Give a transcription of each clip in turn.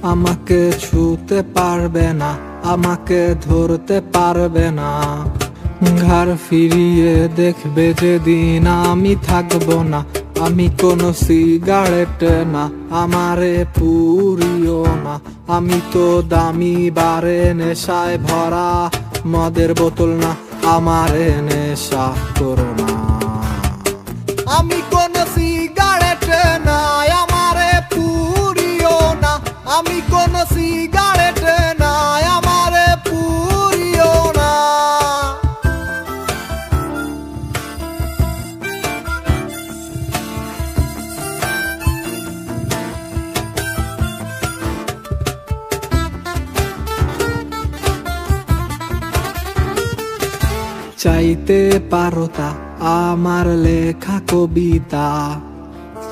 আমাকে ছুতে পারবে না, আমাকে ধরতে পারবে না। ঘাড় ফিরিয়ে দেখবে যেদিন আমি থাকবো না। আমি কোনো সিগারেট না, আমারে পুরিও না। আমি তো দামি বারে নেশায় ভরা মদের বোতল না, আমারে নেশা করো না। আমি কোনো সিগারেট না, আমারে পুরিও না। আমি কোনো সিগারেট না, আমারে পুরিও না। চাইতে পারো তা আমার লেখা কবিতা,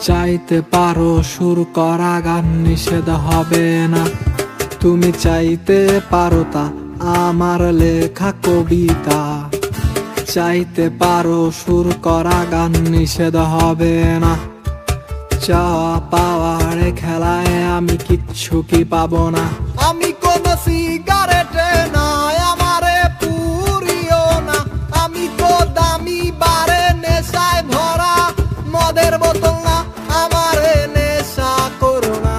চাইতে পারো সুর করা গান, নিষেধ হবে না। তুমি চাইতে পারো তা আমার লেখা কবিতা, চাইতে পারো সুর করা গান, নিষেধ হবে না। চাওয়া পাওয়ার খেলায় আমি কিচ্ছু কি পাবো না। আমি কোনো সিগারেট না, আমারে পুরিও না। আমি তো দামি বারে নেশায় ভরা মদের বোতল না, আমারে নেশা করো না।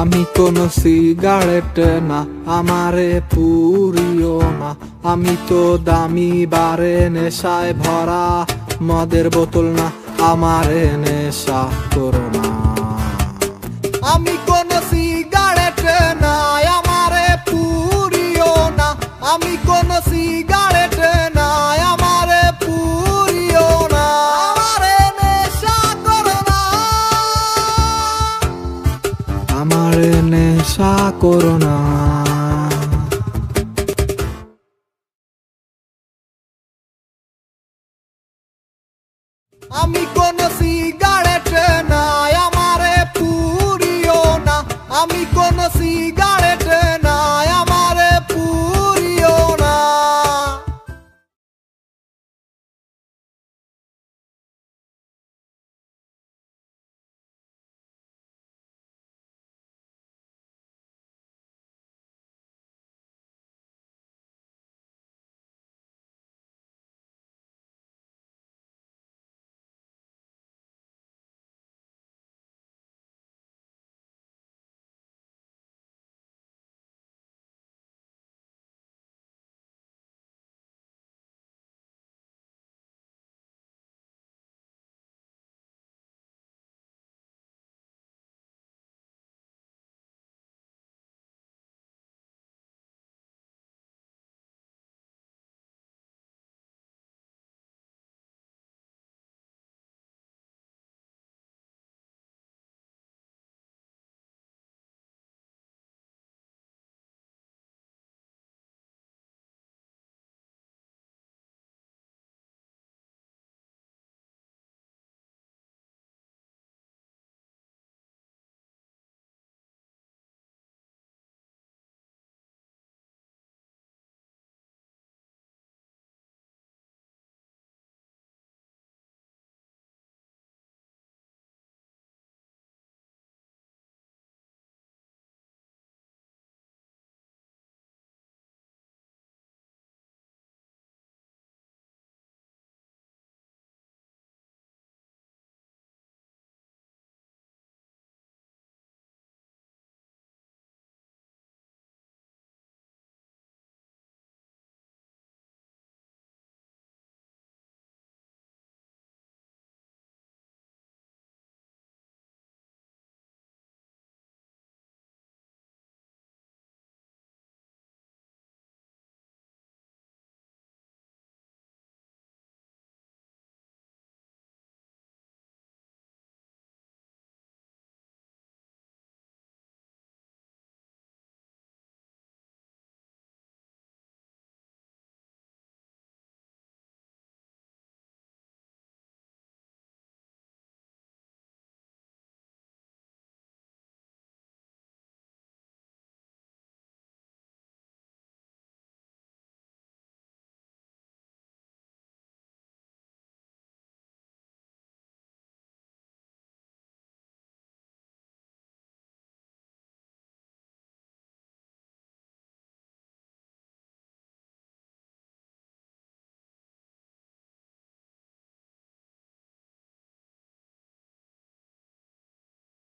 আমি কোনো সিগারেট না, আমারে পুরিও না। আমি তো দামি বারে নেশায় ভরা মদের বোতল না, আমারে নেশা করো না। আমি কোনো সিগারেট না, আমারে পুরিও না। আমি কোনো সিগারেট না, আমারে পুরিও না। আমারে নেশা করো না, আমারে নেশা করো না। আমি কোনো সিগারেট